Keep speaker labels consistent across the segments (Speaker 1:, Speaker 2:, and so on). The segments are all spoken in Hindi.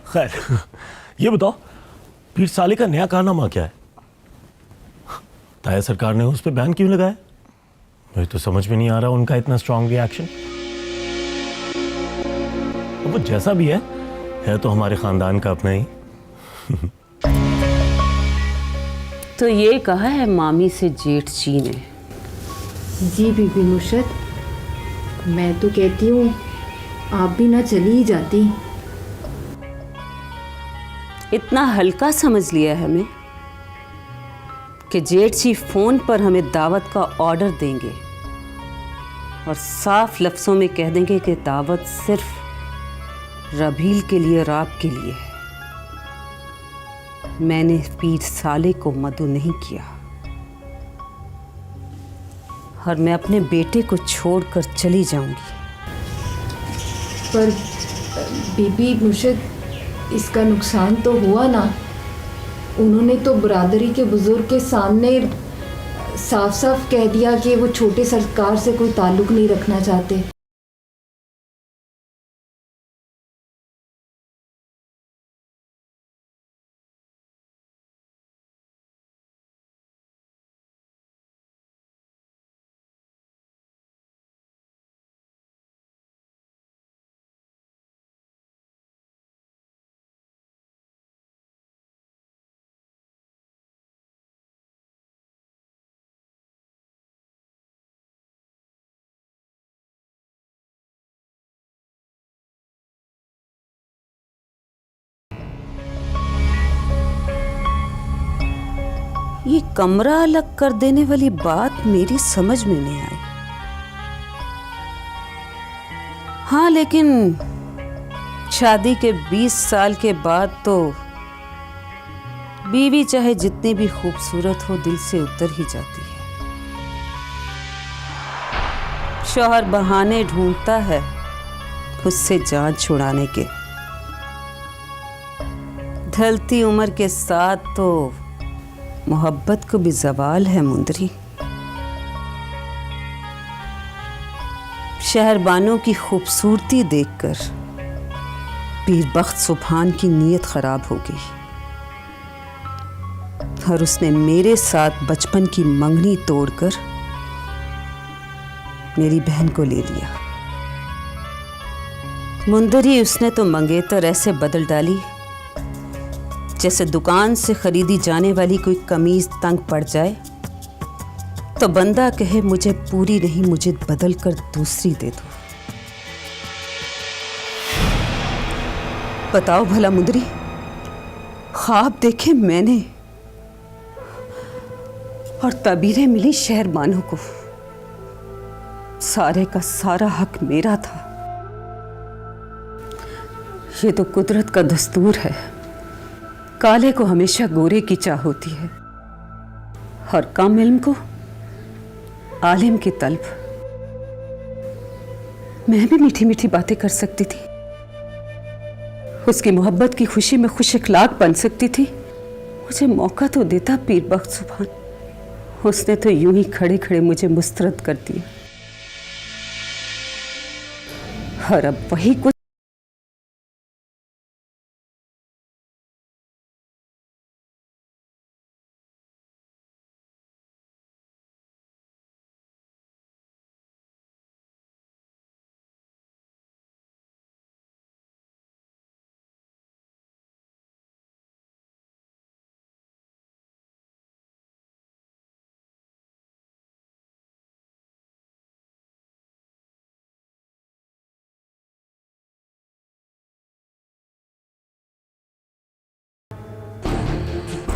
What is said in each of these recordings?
Speaker 1: खैर, ये बताओ पीर साले का नया कारनामा क्या है? ताया सरकार ने उस पर बैन क्यों लगाया? मुझे तो समझ में नहीं आ रहा उनका इतना स्ट्रांग रिएक्शन। वो जैसा भी है तो हमारे खानदान का अपना ही।
Speaker 2: तो ये कहा है मामी से जेठ जी ने।
Speaker 3: जी बीबी मुर्शद, मैं तो कहती हूँ आप भी ना चली ही जाती।
Speaker 2: इतना हल्का समझ लिया है हमें कि जेठ जी फोन पर हमें दावत का ऑर्डर देंगे और साफ लफ्जों में कह देंगे कि दावत सिर्फ रबील के लिए और आपके लिए है। मैंने पीर साले को मदु नहीं किया और मैं अपने बेटे को छोड़कर चली जाऊंगी।
Speaker 3: पर बीबी मुर्शद, इसका नुकसान तो हुआ ना। उन्होंने तो बरादरी के बुजुर्ग के सामने साफ साफ कह दिया कि वो छोटे सरकार से कोई ताल्लुक नहीं रखना चाहते।
Speaker 2: ये कमरा अलग कर देने वाली बात मेरी समझ में नहीं आई। हाँ, लेकिन शादी के 20 साल के बाद तो बीवी चाहे जितनी भी खूबसूरत हो दिल से उतर ही जाती है। शौहर बहाने ढूंढता है उससे जान छुड़ाने के। ढलती उम्र के साथ तो मोहब्बत को भी ज़वाल है मुंदरी। शहरबानों की खूबसूरती देखकर पीरबख्त सुभान की नीयत खराब हो गई और उसने मेरे साथ बचपन की मंगनी तोड़कर मेरी बहन को ले लिया। मुंदरी, उसने तो मंगेतर ऐसे बदल डाली जैसे दुकान से खरीदी जाने वाली कोई कमीज तंग पड़ जाए तो बंदा कहे मुझे पूरी नहीं, मुझे बदल कर दूसरी दे दो। बताओ भला मुंदरी, ख्वाब देखे मैंने और तबीरें मिली शहरबानों को। सारे का सारा हक मेरा था। ये तो कुदरत का दस्तूर है। काले को हमेशा गोरे की चाह होती है और कम इल्म को आलिम की तलब। मैं भी मीठी मीठी बातें कर सकती थी, उसकी मोहब्बत की खुशी में खुश इखलाक बन सकती थी। मुझे मौका तो देता पीरबख्त सुभान। उसने तो यूं ही खड़े खड़े मुझे मुस्तरद कर दिया और अब वही कुछ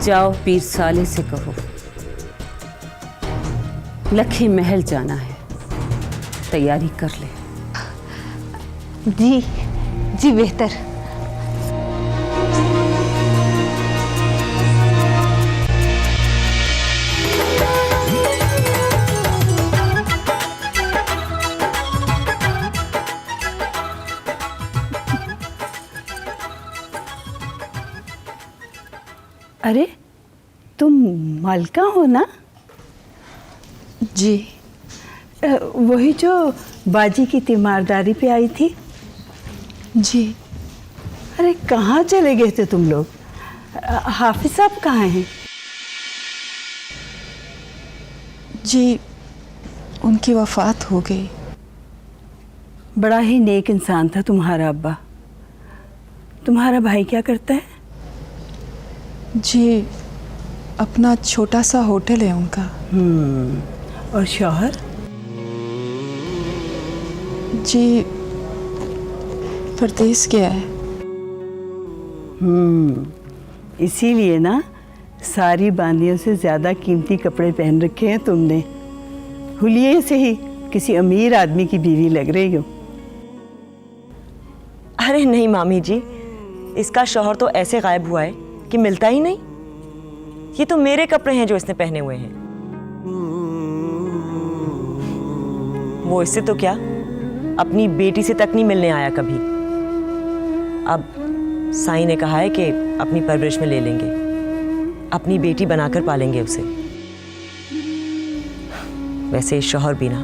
Speaker 2: जाओ पीर साले से कहो लखी महल जाना है, तैयारी कर ले।
Speaker 3: जी जी बेहतर।
Speaker 4: अरे तुम मालका हो ना?
Speaker 3: जी।
Speaker 4: वही जो बाजी की तीमारदारी पे आई थी।
Speaker 3: जी।
Speaker 4: अरे कहाँ चले गए थे तुम लोग? हाफिज साहब कहाँ हैं?
Speaker 3: जी, उनकी वफ़ात हो गई।
Speaker 4: बड़ा ही नेक इंसान था तुम्हारा अब्बा। तुम्हारा भाई क्या करता है?
Speaker 3: जी, अपना छोटा सा होटल है उनका।
Speaker 4: और शौहर?
Speaker 3: जी, परदेस गया है।
Speaker 4: इसीलिए ना सारी बांदियों से ज़्यादा कीमती कपड़े पहन रखे हैं तुमने। हुलिये से ही किसी अमीर आदमी की बीवी लग रही हो।
Speaker 5: अरे नहीं मामी जी, इसका शौहर तो ऐसे गायब हुआ है कि मिलता ही नहीं। ये तो मेरे कपड़े हैं जो इसने पहने हुए हैं। वो इससे तो क्या, अपनी बेटी से तक नहीं मिलने आया कभी। अब साईं ने कहा है कि अपनी परवरिश में ले लेंगे, अपनी बेटी बनाकर पालेंगे उसे। वैसे शौहर भी ना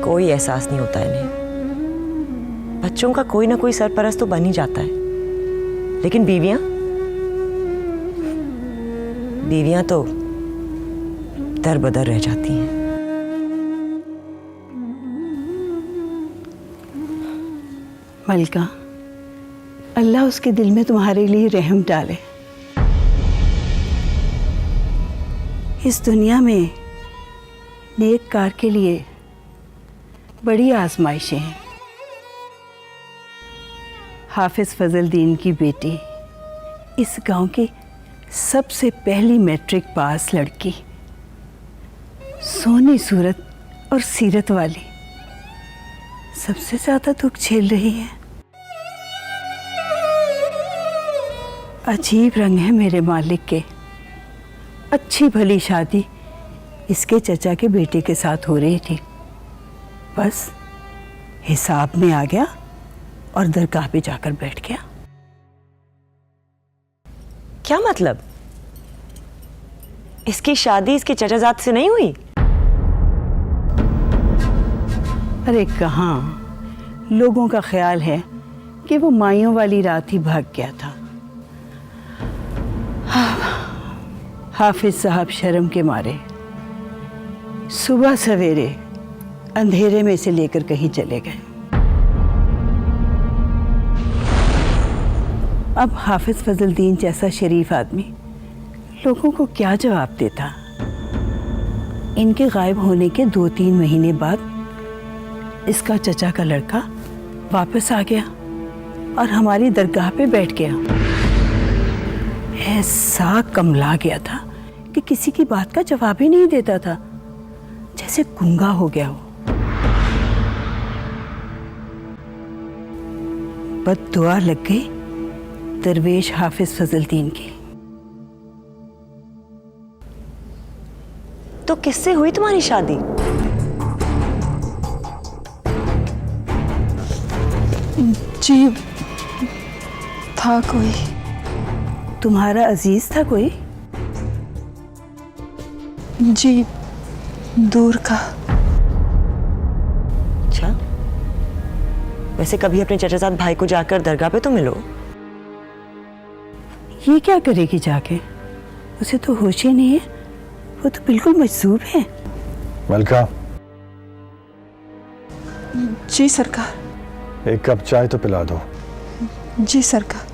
Speaker 5: कोई एहसास नहीं होता इन्हें। बच्चों का कोई ना कोई सरपरस्त तो बन ही जाता है, लेकिन बीवियां तो दर बदर रह जाती हैं।
Speaker 4: मलका, अल्लाह उसके दिल में तुम्हारे लिए रहम डाले। इस दुनिया में नेक कार के लिए बड़ी आजमाइशें हैं। हाफिज फजल दीन की बेटी इस गांव की सबसे पहली मैट्रिक पास लड़की, सोनी सूरत और सीरत वाली, सबसे ज्यादा दुख झेल रही है। अजीब रंग है मेरे मालिक के। अच्छी भली शादी इसके चचा के बेटे के साथ हो रही थी, बस हिसाब में आ गया और दरगाह पे जाकर बैठ गया।
Speaker 5: क्या मतलब? इसकी शादी इसके चचाजाद से नहीं हुई?
Speaker 4: अरे कहाँ, लोगों का ख्याल है कि वो माइयों वाली रात ही भाग गया था। हाफिज साहब शर्म के मारे सुबह सवेरे अंधेरे में से लेकर कहीं चले गए। अब हाफिज फजल दीन जैसा शरीफ आदमी लोगों को क्या जवाब देता? इनके गायब होने के 2-3 महीने बाद इसका चचा का लड़का वापस आ गया और हमारी दरगाह पे बैठ गया। ऐसा कमला गया था कि किसी की बात का जवाब ही नहीं देता था, जैसे गूंगा हो गया हो। बद्दुआ लग गई दरवेश हाफिज फजल दीन की।
Speaker 5: तो किससे हुई तुम्हारी शादी?
Speaker 3: जी, था कोई।
Speaker 4: तुम्हारा अजीज था कोई?
Speaker 3: जी, दूर का।
Speaker 5: अच्छा, वैसे कभी अपने चचाजाद भाई को जाकर दरगाह पे तो मिलो।
Speaker 4: ये क्या करेगी जाके? उसे तो होश ही नहीं है, वो तो बिल्कुल मजसूब है।
Speaker 6: मलका,
Speaker 3: जी सरकार।
Speaker 6: एक कप चाय तो पिला दो।
Speaker 3: जी सरकार।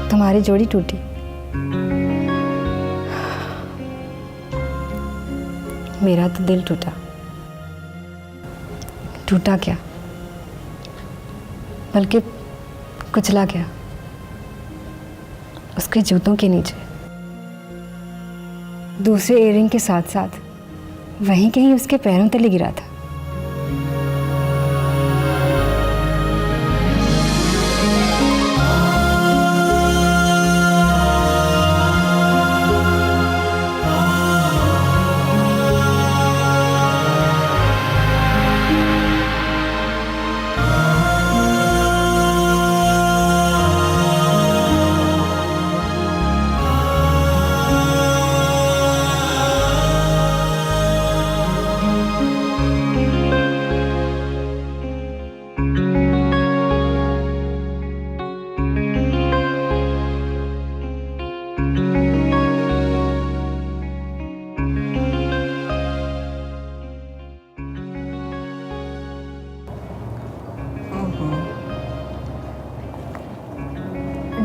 Speaker 7: तुम्हारी जोड़ी टूटी। मेरा तो दिल टूटा। टूटा क्या, बल्कि कुचला गया उसके जूतों के नीचे। दूसरे इयररिंग के साथ साथ वहीं कहीं उसके पैरों तले गिरा था।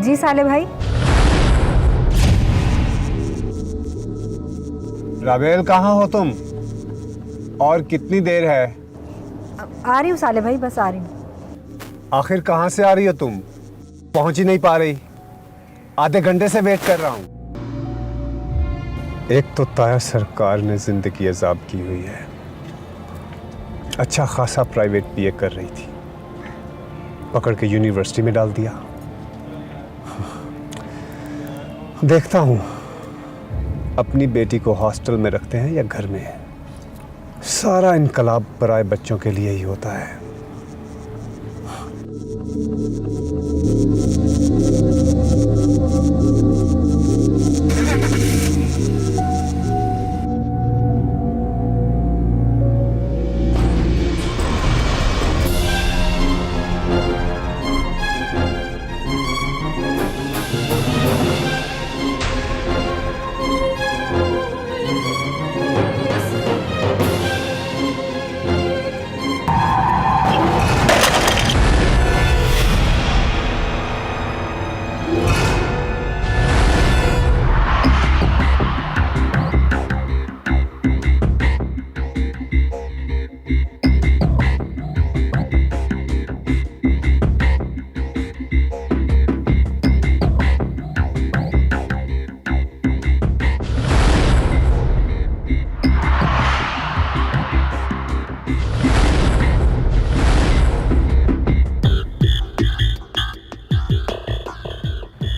Speaker 7: जी साले भाई।
Speaker 8: राबेल, कहाँ हो तुम? और कितनी देर है?
Speaker 7: आ रही हूँ साले भाई, बस आ रही हूँ।
Speaker 8: आखिर कहाँ से आ रही हो तुम? पहुंच ही नहीं पा रही। आधे घंटे से वेट कर रहा हूँ। एक तो ताया सरकार ने जिंदगी अजाब की हुई है। अच्छा खासा प्राइवेट बीए कर रही थी, पकड़ के यूनिवर्सिटी में डाल दिया। देखता हूँ अपनी बेटी को हॉस्टल में रखते हैं या घर में। सारा इनकलाब पराए बच्चों के लिए ही होता है।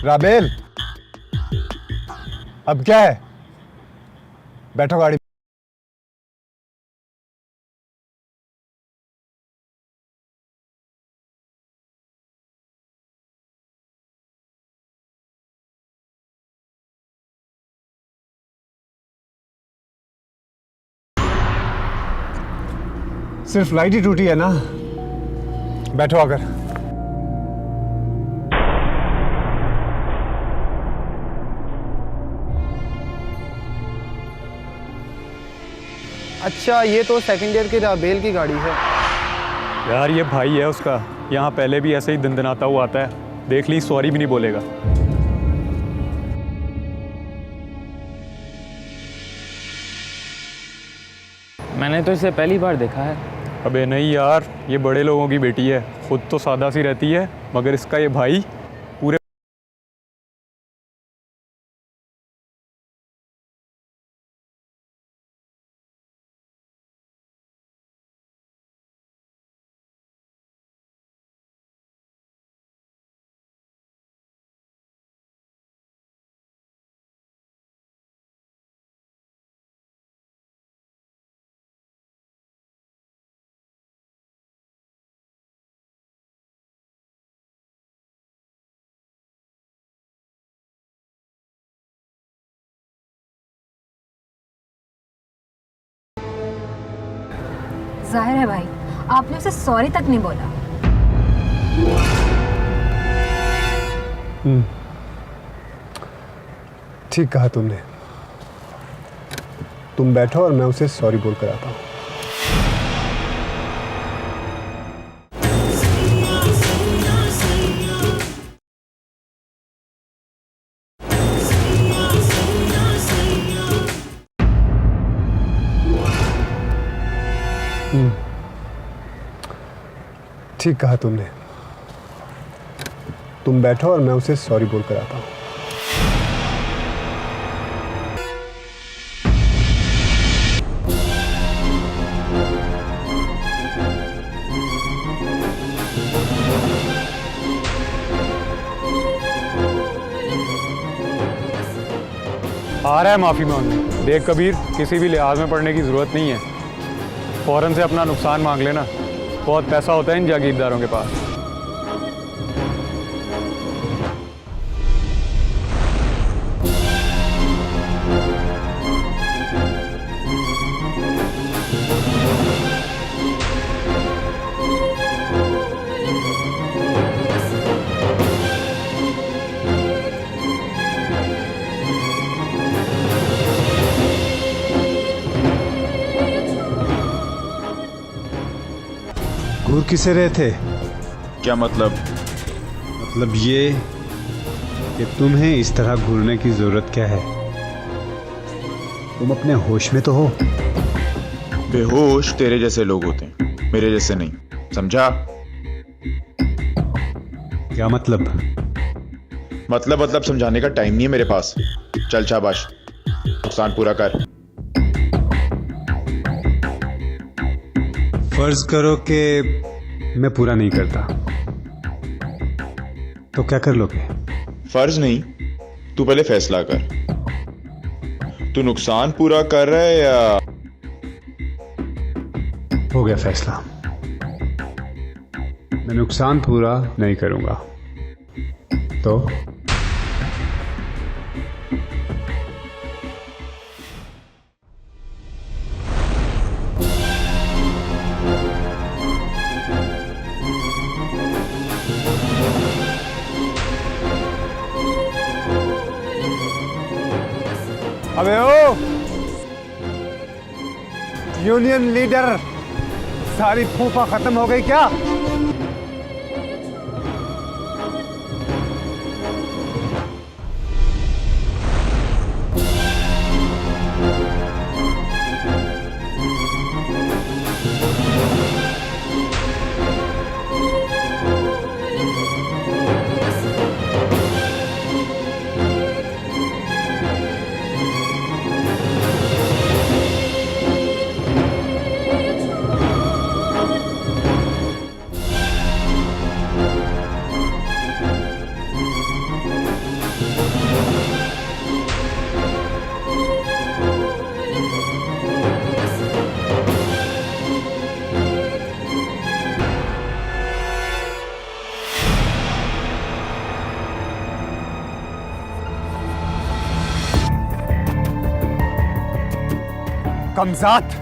Speaker 8: राबेल, अब क्या है? बैठो गाड़ी। सिर्फ लाइट ही टूटी है ना? बैठो आकर।
Speaker 9: अच्छा, ये तो सेकंड ईयर की राबेल की गाड़ी है।
Speaker 10: यार ये भाई है उसका, यहाँ पहले भी ऐसे ही दंदनाता हुआ आता है। देख ली, सॉरी भी नहीं बोलेगा।
Speaker 9: मैंने तो इसे पहली बार देखा है।
Speaker 10: अबे नहीं यार, ये बड़े लोगों की बेटी है। खुद तो सादा सी रहती है, मगर इसका ये भाई
Speaker 7: जाहिर है भाई, आपने उसे सॉरी तक नहीं बोला।
Speaker 8: ठीक कहा तुमने। तुम बैठो और मैं उसे सॉरी बोल कर आता हूँ। ठीक कहा तुमने। तुम बैठो और मैं उसे सॉरी बोल कर आता हूँ।
Speaker 10: आ रहा है माफ़ी मांगने। देख कबीर, किसी भी लिहाज में पड़ने की ज़रूरत नहीं है। फ़ौरन से अपना नुकसान मांग लेना। बहुत पैसा होता है इन जागीरदारों के पास।
Speaker 8: घूर किसे रहे थे?
Speaker 11: क्या मतलब?
Speaker 8: मतलब ये कि तुम्हें इस तरह घूरने की जरूरत क्या है? तुम अपने होश में तो हो।
Speaker 11: बेहोश तेरे जैसे लोग होते हैं, मेरे जैसे नहीं, समझा?
Speaker 8: क्या मतलब?
Speaker 11: मतलब समझाने का टाइम नहीं है मेरे पास। चल शाबाश, नुकसान पूरा कर।
Speaker 8: फर्ज करो कि मैं पूरा नहीं करता, तो क्या कर लोगे?
Speaker 11: फर्ज नहीं, तू पहले फैसला कर। तू नुकसान पूरा कर रहा है या?
Speaker 8: हो गया फैसला। मैं नुकसान पूरा नहीं करूंगा। तो अबे ओ यूनियन लीडर, सारी फूफा खत्म हो गई क्या? कमजात,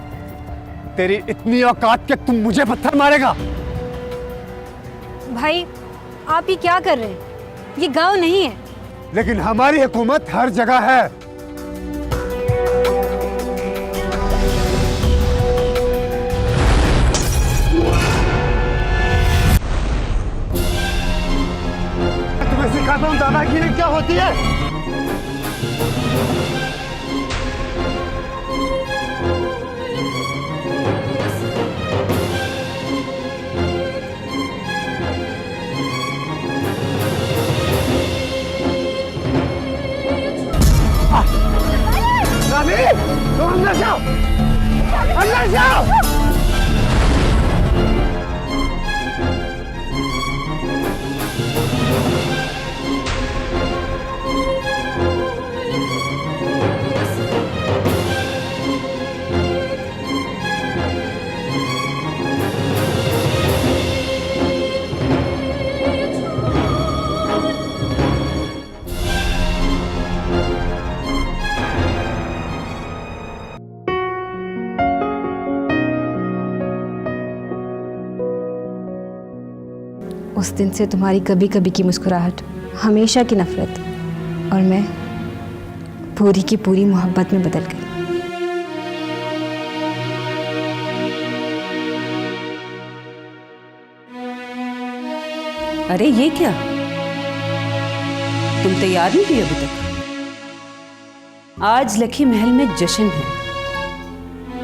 Speaker 8: तेरी इतनी औकात कि तुम मुझे पत्थर मारेगा?
Speaker 7: भाई आप ये क्या कर रहे हैं? ये गांव नहीं है।
Speaker 8: लेकिन हमारी हुकूमत हर जगह है। तुम्हें सिखाता हूं दादागिरी क्या होती है। तुम अंदर जाओ, अंदर जाओ।
Speaker 7: उस दिन से तुम्हारी कभी कभी की मुस्कुराहट, हमेशा की नफरत और मैं पूरी की पूरी मोहब्बत में बदल गई।
Speaker 2: अरे ये क्या, तुम तैयार नहीं हुई अभी तक? आज लखी महल में जश्न है,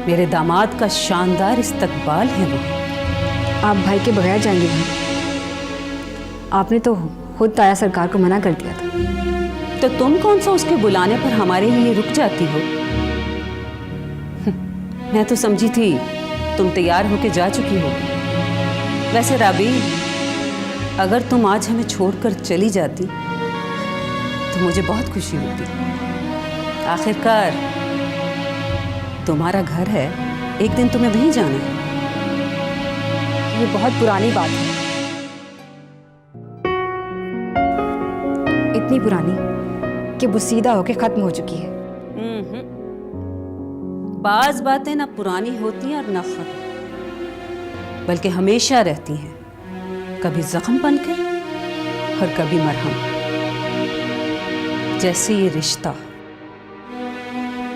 Speaker 2: मेरे दामाद का शानदार इस्तकबाल है वहां।
Speaker 7: आप भाई के बगैर जाएंगे वहाँ? आपने तो खुद ताया सरकार को मना कर दिया था।
Speaker 2: तो तुम कौन सा उसके बुलाने पर हमारे लिए रुक जाती हो? मैं तो समझी थी तुम तैयार होके जा चुकी हो। वैसे राबी, अगर तुम आज हमें छोड़कर चली जाती तो मुझे बहुत खुशी होती। आखिरकार तुम्हारा घर है, एक दिन तुम्हें वहीं जाना है।
Speaker 7: ये बहुत पुरानी बात है, इतनी पुरानी कि बुसीदा होके खत्म हो चुकी है।
Speaker 2: बाज बातें ना पुरानी होती हैं और ना खत्म, बल्कि हमेशा रहती हैं, कभी जख्म बनकर और कभी मरहम। जैसे ये रिश्ता,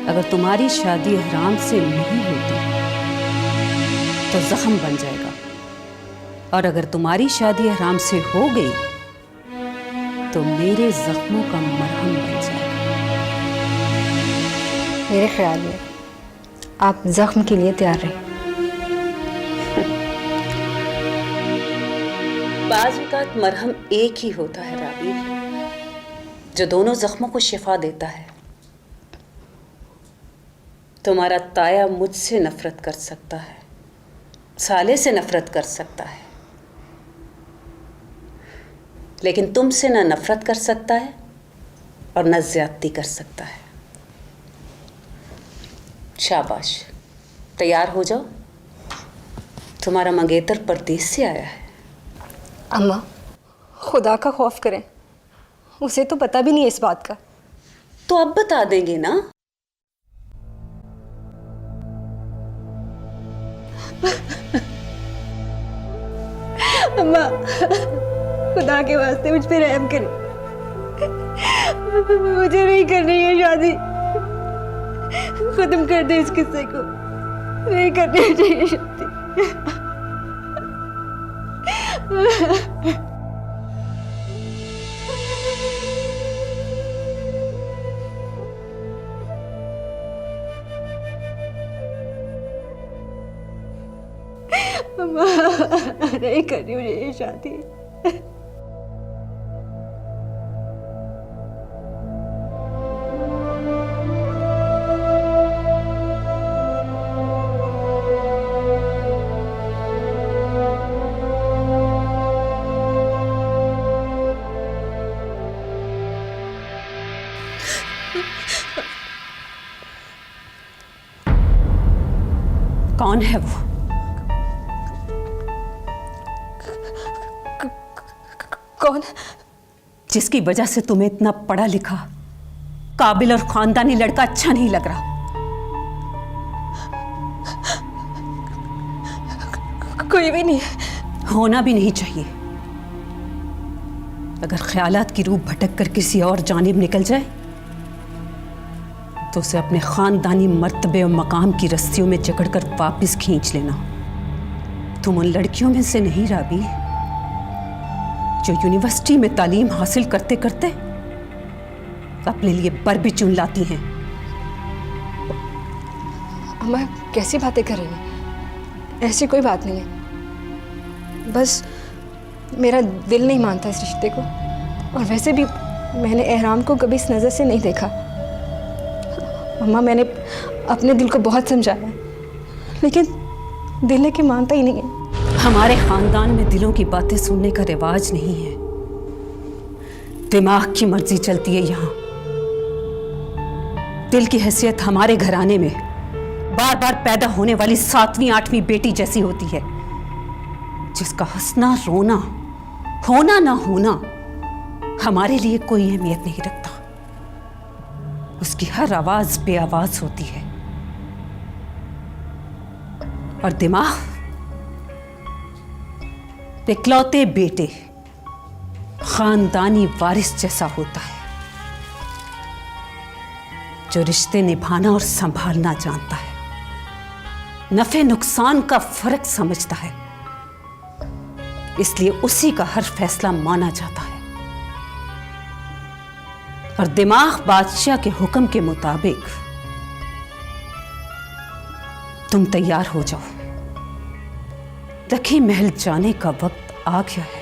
Speaker 2: अगर तुम्हारी शादी हराम से नहीं होती तो जख्म बन जाएगा, और अगर तुम्हारी शादी हराम से हो गई तो मेरे जख्मों का मरहम बन जाएगा।
Speaker 7: मेरे ख्याल में आप जख्म के लिए तैयार रहे।
Speaker 2: बाज़ औक़ात मरहम एक ही होता है राबी, जो दोनों जख्मों को शिफा देता है। तुम्हारा ताया मुझसे नफरत कर सकता है, साले से नफरत कर सकता है, लेकिन तुमसे ना नफरत कर सकता है और ना ज्यादती कर सकता है। शाबाश, तैयार हो जाओ, तुम्हारा मंगेतर परदेस से आया है।
Speaker 7: अम्मा, खुदा का खौफ करें, उसे तो पता भी नहीं है इस बात का।
Speaker 2: तो अब बता देंगे ना।
Speaker 7: अम्मा, खुदा के वास्ते मुझ पे रहम करें, मुझे नहीं करनी है शादी। खत्म कर दे इस किस्से को, नहीं करनी चाहिए शादी। अम्मा, नहीं करनी मुझे ये शादी।
Speaker 2: कौन है वो?
Speaker 7: कौन?
Speaker 2: जिसकी वजह से तुम्हें इतना पढ़ा लिखा, काबिल और खानदानी लड़का अच्छा नहीं लग रहा।
Speaker 7: कोई भी नहीं,
Speaker 2: होना भी नहीं चाहिए। अगर ख्यालात की रूह भटक कर किसी और जानिब निकल जाए तो उसे अपने खानदानी मर्तबे और मकाम की रस्सियों में जकड़कर वापस खींच लेना। तुम उन लड़कियों में से नहीं राबी जो यूनिवर्सिटी में तालीम हासिल करते करते अपने लिए बर भी चुन लाती हैं।
Speaker 7: अम्मा, कैसी बातें कर रही हैं? ऐसी कोई बात नहीं है, बस मेरा दिल नहीं मानता इस रिश्ते को, और वैसे भी मैंने एहराम को कभी इस नज़र से नहीं देखा। अम्मा, मैंने अपने दिल को बहुत समझाया, लेकिन दिल ने के मानता ही नहीं है।
Speaker 2: हमारे खानदान में दिलों की बातें सुनने का रिवाज नहीं है, दिमाग की मर्जी चलती है यहाँ। दिल की हैसियत हमारे घराने में बार बार पैदा होने वाली 7वीं 8वीं बेटी जैसी होती है, जिसका हंसना रोना, होना ना होना हमारे लिए कोई अहमियत नहीं रखता। उसकी हर आवाज बेआवाज होती है, और दिमाग इकलौते बेटे खानदानी वारिस जैसा होता है, जो रिश्ते निभाना और संभालना जानता है, नफे नुकसान का फर्क समझता है, इसलिए उसी का हर फैसला माना जाता है। और दिमाग बादशाह के हुक्म के मुताबिक तुम तैयार हो जाओ, तकी महल जाने का वक्त आ गया है।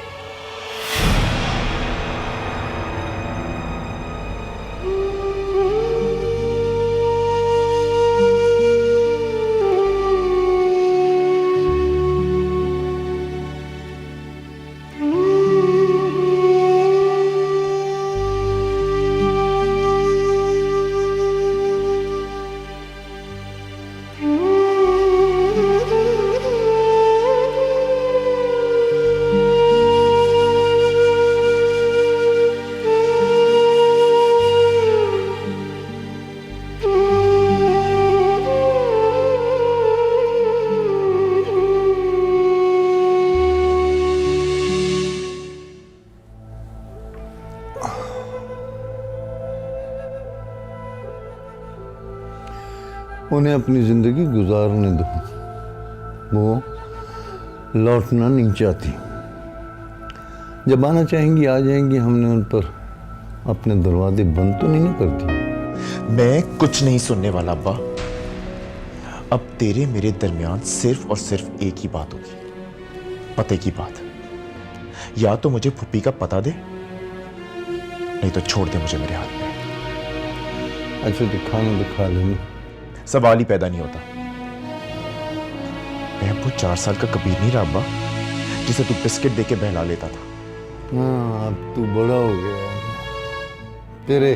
Speaker 12: उन्हें अपनी ज़िंदगी गुजारने दो, वो लौटना नहीं चाहती। जब आना चाहेंगी आ जाएंगी। हमने उन पर अपने दरवाजे बंद तो नहीं कर दिए।
Speaker 11: मैं कुछ नहीं सुनने वाला अब्बा। अब तेरे मेरे दरमियान सिर्फ और सिर्फ एक ही बात होगी, पते की बात। या तो मुझे फुप्पी का पता दे, नहीं तो छोड़ दे मुझे मेरे हाथ में।
Speaker 12: अच्छा तो खाना तो खा लेनी,
Speaker 11: सवाल ही पैदा नहीं होता। मैं वो 4 साल का कबीर नहीं रहा अब्बा, जिसे तू बिस्किट देके बहला लेता था।
Speaker 12: हाँ अब तू बड़ा हो गया है, तेरे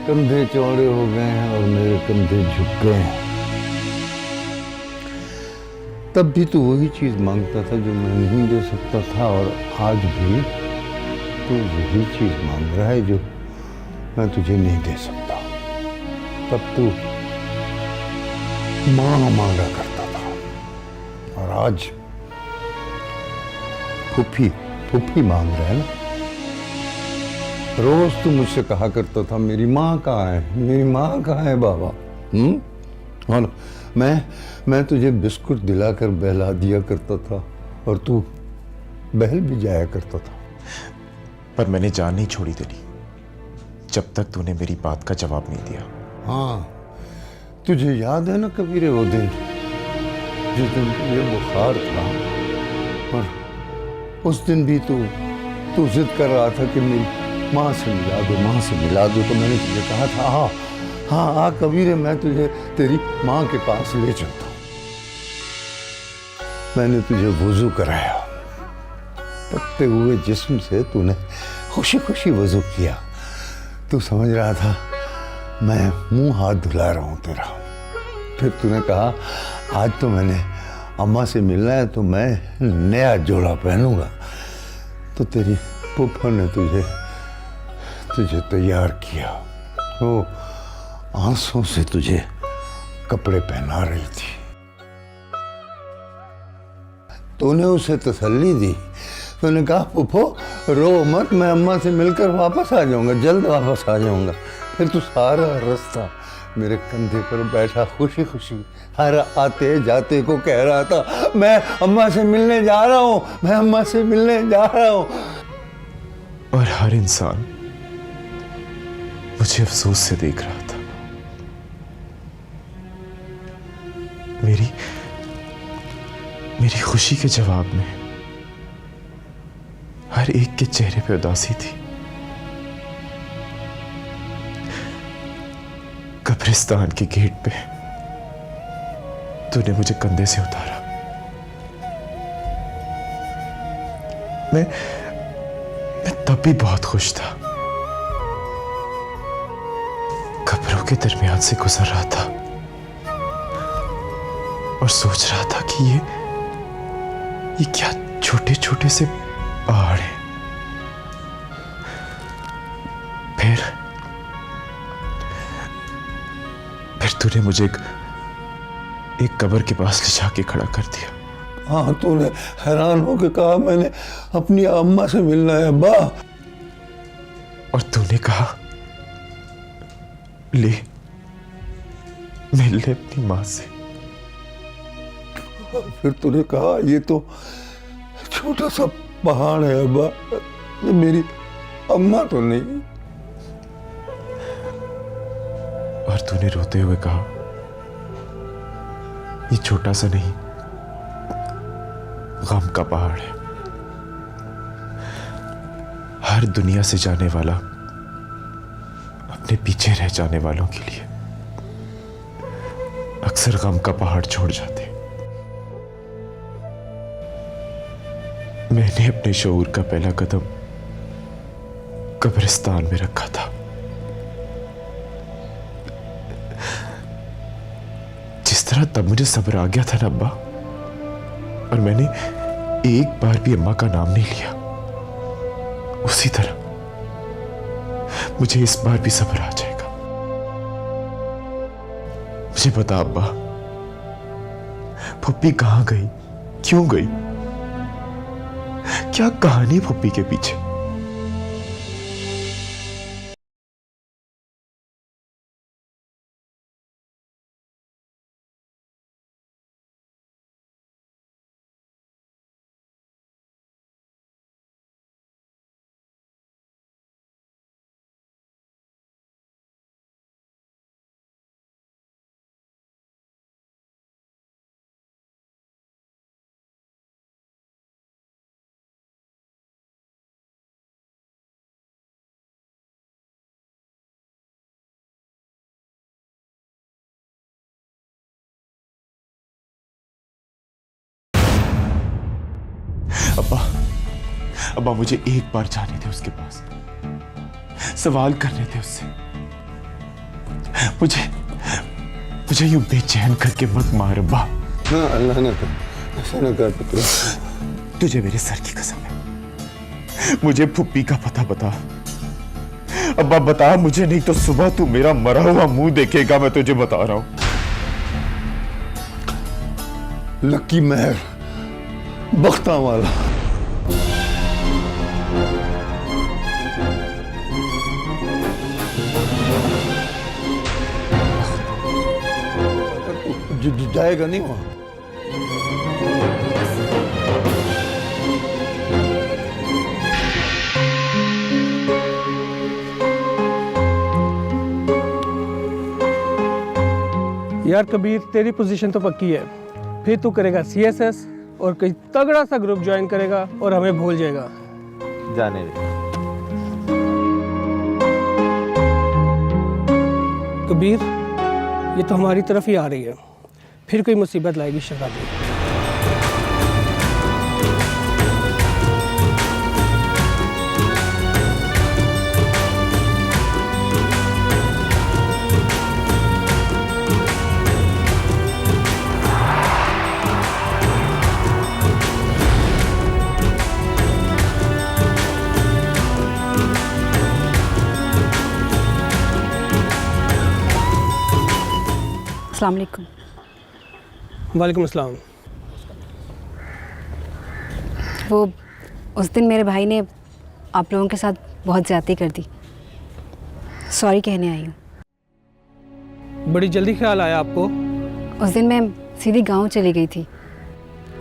Speaker 12: कंधे चौड़े हो गए हैं और मेरे कंधे झुक गए हैं। तब भी तू वही चीज मांगता था जो मैं नहीं दे सकता था, और आज भी तू वही चीज मांग रहा है जो मैं तुझे नहीं दे सकता। तब तू मां मांगा करता था, और आज फुफी फुफी मांग रहा है ना। रोज तू मुझसे कहा करता था मेरी माँ कहाँ है, मेरी माँ कहाँ है बाबा। और मैं तुझे बिस्कुट दिलाकर बहला दिया करता था, और तू बहल भी जाया करता था।
Speaker 11: पर मैंने जान नहीं छोड़ी तेरी, जब तक तूने मेरी बात का जवाब नहीं दिया।
Speaker 12: हाँ तुझे याद है ना कबीरे वो दिन, जिस दिन तुझे बुखार था, और उस दिन भी तू जिद कर रहा था कि मेरी माँ से मिला दो, माँ से मिला दो। तो मैंने तुझे कहा था हाँ हाँ हाँ कबीरे, मैं तुझे तेरी माँ के पास ले चलता हूँ। मैंने तुझे वुजू कराया, तपते हुए जिस्म से तूने खुशी खुशी वुजू किया। तू समझ रहा था मैं मुंह हाथ धुला रहा हूँ तेरा। फिर तूने कहा आज तो मैंने अम्मा से मिलना है तो मैं नया जोड़ा पहनूंगा। तो तेरी फूफा ने तुझे तैयार किया, वो आंसुओं से तुझे कपड़े पहना रही थी। तूने उसे तसल्ली दी, तूने कहा फूफो रो मत, मैं अम्मा से मिलकर वापस आ जाऊंगा, जल्द वापस आ जाऊंगा। फिर तू सारा रास्ता मेरे कंधे पर बैठा खुशी खुशी हर आते जाते को कह रहा था मैं अम्मा से मिलने जा रहा हूँ, मैं अम्मा से मिलने जा रहा हूँ।
Speaker 11: और हर इंसान मुझे अफसोस से देख रहा था। मेरी खुशी के जवाब में हर एक के चेहरे पे उदासी थी। कब्रिस्तान के गेट पे तूने मुझे कंधे से उतारा। मैं तब भी बहुत खुश था। कब्रों के दरमियान से गुजर रहा था और सोच रहा था कि ये क्या छोटे छोटे से पहाड़ हैं। फिर तूने मुझे एक कब्र के पास ले जाके खड़ा कर दिया।
Speaker 12: हाँ तूने हैरान होकर कहा मैंने अपनी अम्मा से मिलना है अब्बा।
Speaker 11: और तूने कहा ले मिल ले अपनी माँ से।
Speaker 12: फिर तूने कहा ये तो छोटा सा पहाड़ है अब्बा, ये मेरी अम्मा तो नहीं।
Speaker 11: और तूने रोते हुए कहा ये छोटा सा नहीं, गम का पहाड़ है। हर दुनिया से जाने वाला अपने पीछे रह जाने वालों के लिए अक्सर गम का पहाड़ छोड़ जाते। मैंने अपने शऊर का पहला कदम कब्रिस्तान में रखा था। जिस तरह तब मुझे सब्र आ गया था ना अब्बा, और मैंने एक बार भी अम्मा का नाम नहीं लिया, उसी तरह मुझे इस बार भी सब्र आ जाएगा। मुझे बता अब्बा, फुप्पी कहां गई, क्यों गई, क्या कहानी फुप्पी के पीछे? अब्बा, अब्बा मुझे एक बार जाने दे उसके पास, सवाल करने दे उससे। मुझे यूं बेचैन करके मत मार अब्बा।
Speaker 12: हाँ, अल्लाह ना कर, ऐसा ना कर पुत्र।
Speaker 11: तुझे मेरे सर की कसम है, मुझे फुप्पी का पता बता अब्बा, बता मुझे, नहीं तो सुबह तू मेरा मरा हुआ मुंह देखेगा। मैं तुझे बता रहा हूं।
Speaker 12: लकी महर बख्ता वाला। जाएगा नहीं वहां।
Speaker 13: यार कबीर, तेरी पोजीशन तो पक्की है, फिर तू करेगा CSS और कोई तगड़ा सा ग्रुप ज्वाइन करेगा और हमें भूल जाएगा।
Speaker 14: जाने दे
Speaker 13: कबीर, ये तो हमारी तरफ ही आ रही है, फिर कोई मुसीबत लाएगी शहजादी।
Speaker 7: अस्सलाम वालेकुम।
Speaker 13: वालेकुम अस्सलाम।
Speaker 7: वो उस दिन मेरे भाई ने आप लोगों के साथ बहुत ज़्यादती कर दी, सॉरी कहने आई हूँ।
Speaker 13: बड़ी जल्दी ख्याल आया आपको?
Speaker 7: उस दिन मैं सीधी गांव चली गई थी,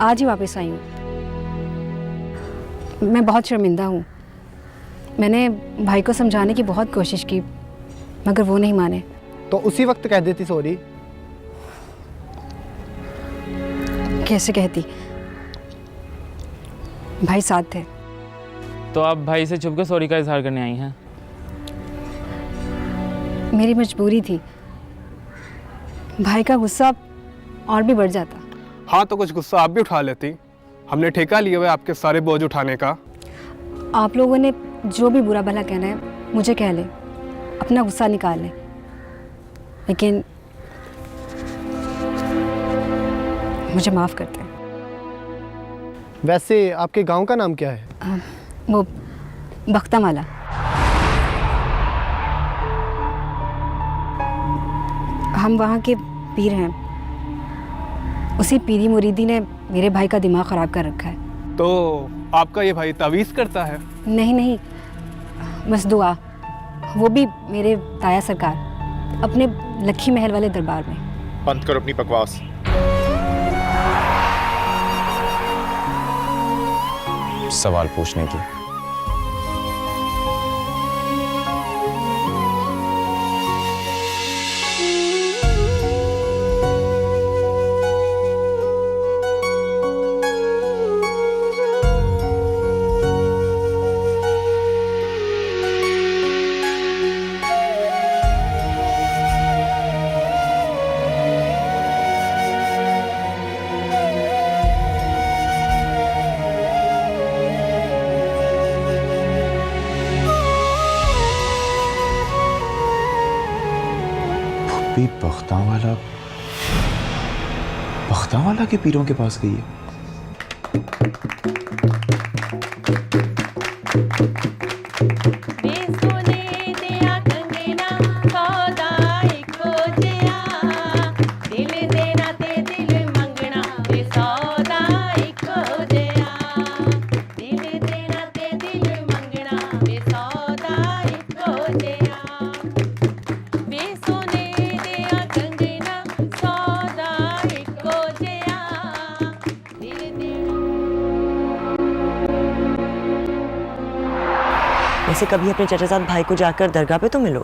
Speaker 7: आज ही वापस आई हूँ। मैं बहुत शर्मिंदा हूँ। मैंने भाई को समझाने की बहुत कोशिश की, मगर वो नहीं माने।
Speaker 9: तो उसी वक्त कह देती सॉरी।
Speaker 7: कैसे कहती, भाई साथ थे।
Speaker 9: तो आप भाई से छुप के सॉरी का इजहार करने आई हैं?
Speaker 7: मेरी मजबूरी थी, भाई का गुस्सा और भी बढ़ जाता।
Speaker 13: हाँ, तो कुछ गुस्सा आप भी उठा लेती, हमने ठेका लिया हुआ है आपके सारे बोझ उठाने का।
Speaker 7: आप लोगों ने जो भी बुरा भला कहना है मुझे कह ले, अपना गुस्सा निकाल ले, लेकिन मुझे माफ़ करते हैं।
Speaker 9: वैसे आपके गांव का नाम क्या है?
Speaker 7: वो बख्तामाला। हम वहाँ के पीर हैं। उसी पीरी मुरीदी ने मेरे भाई का दिमाग ख़राब कर रखा है।
Speaker 13: तो आपका ये भाई तावीज़ करता है?
Speaker 7: नहीं नहीं, बस दुआ, वो भी मेरे ताया सरकार अपने लखी महल वाले दरबार में।
Speaker 11: बंद करो अपनी बकवास।
Speaker 14: सवाल पूछने की।
Speaker 11: भी बख्तावाला के पीरों के पास गई है।
Speaker 5: वैसे कभी अपने चाचाजाद भाई को जाकर दरगाह पे तो मिलो।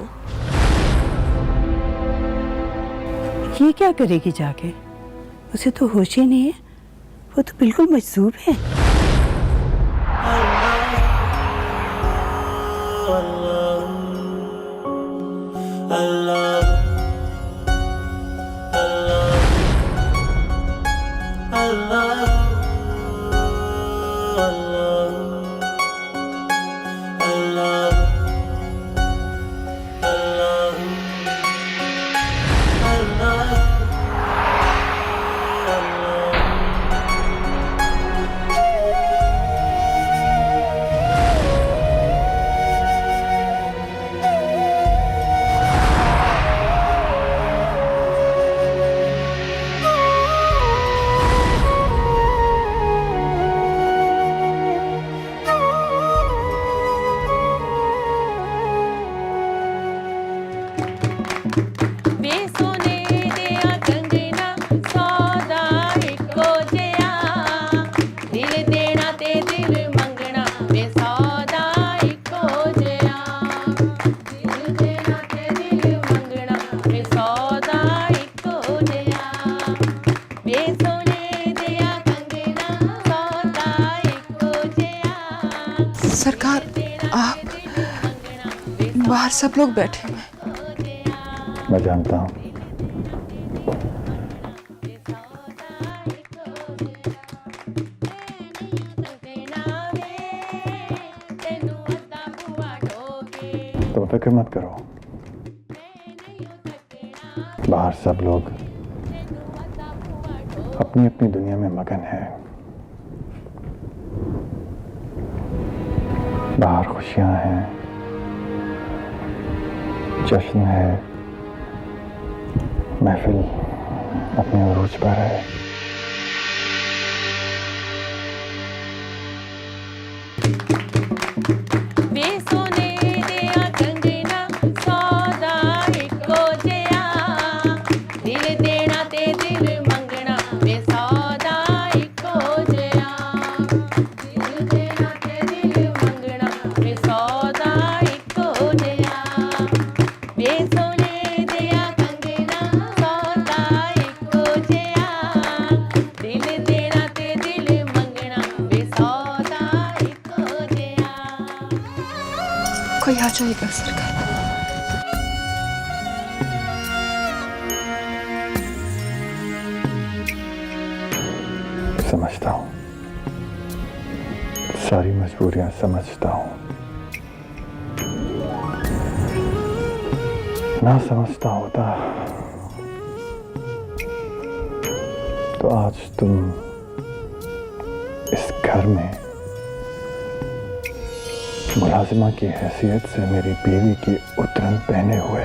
Speaker 4: ये क्या करेगी जाके? उसे तो होश ही नहीं है, वो तो बिल्कुल मजसूब है।
Speaker 3: सरकार, आप बाहर सब लोग बैठे हैं।
Speaker 6: मैं जानता हूँ। तो फिक्र मत करो, बाहर सब लोग अपनी अपनी दुनिया में मगन है। बाहर खुशियां हैं, जश्न है, महफिल अपने उरूज पर है।
Speaker 3: कोई आ जाएगा सरकार।
Speaker 6: समझता हूँ, सारी मजबूरियां समझता हूँ। ना समझता होता तो आज तुम इस घर में मुलाजिमा की हैसियत से मेरी बीवी की उतरन पहने हुए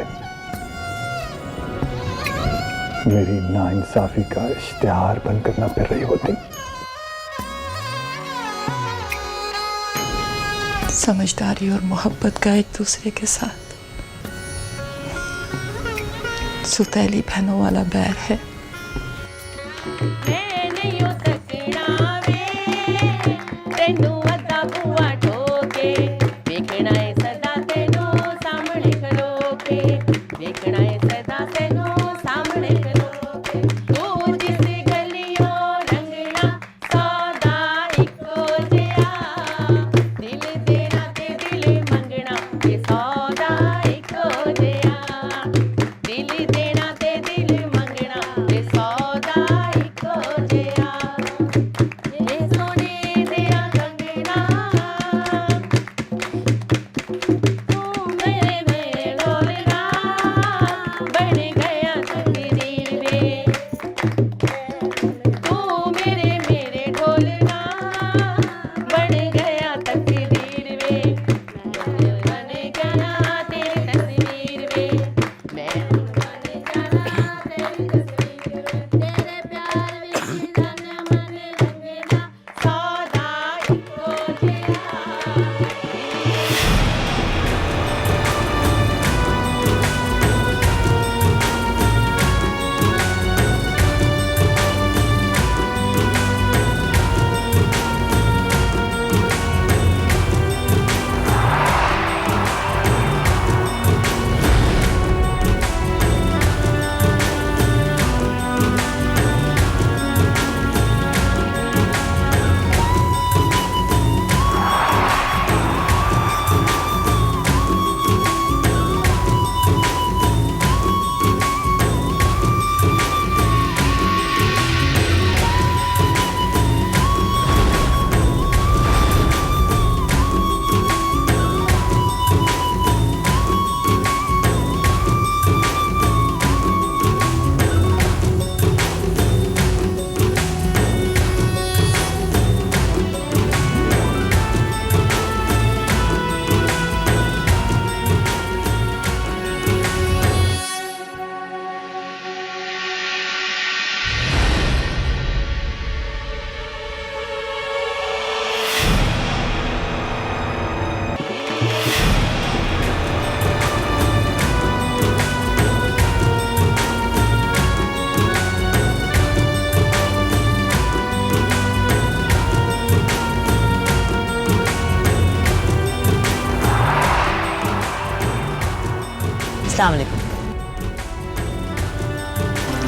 Speaker 6: मेरी नाइंसाफी का इश्तिहार बनकर न फिर रही होती।
Speaker 3: समझदारी और मोहब्बत का एक दूसरे के साथ सुतैली बहनों वाला बैर है।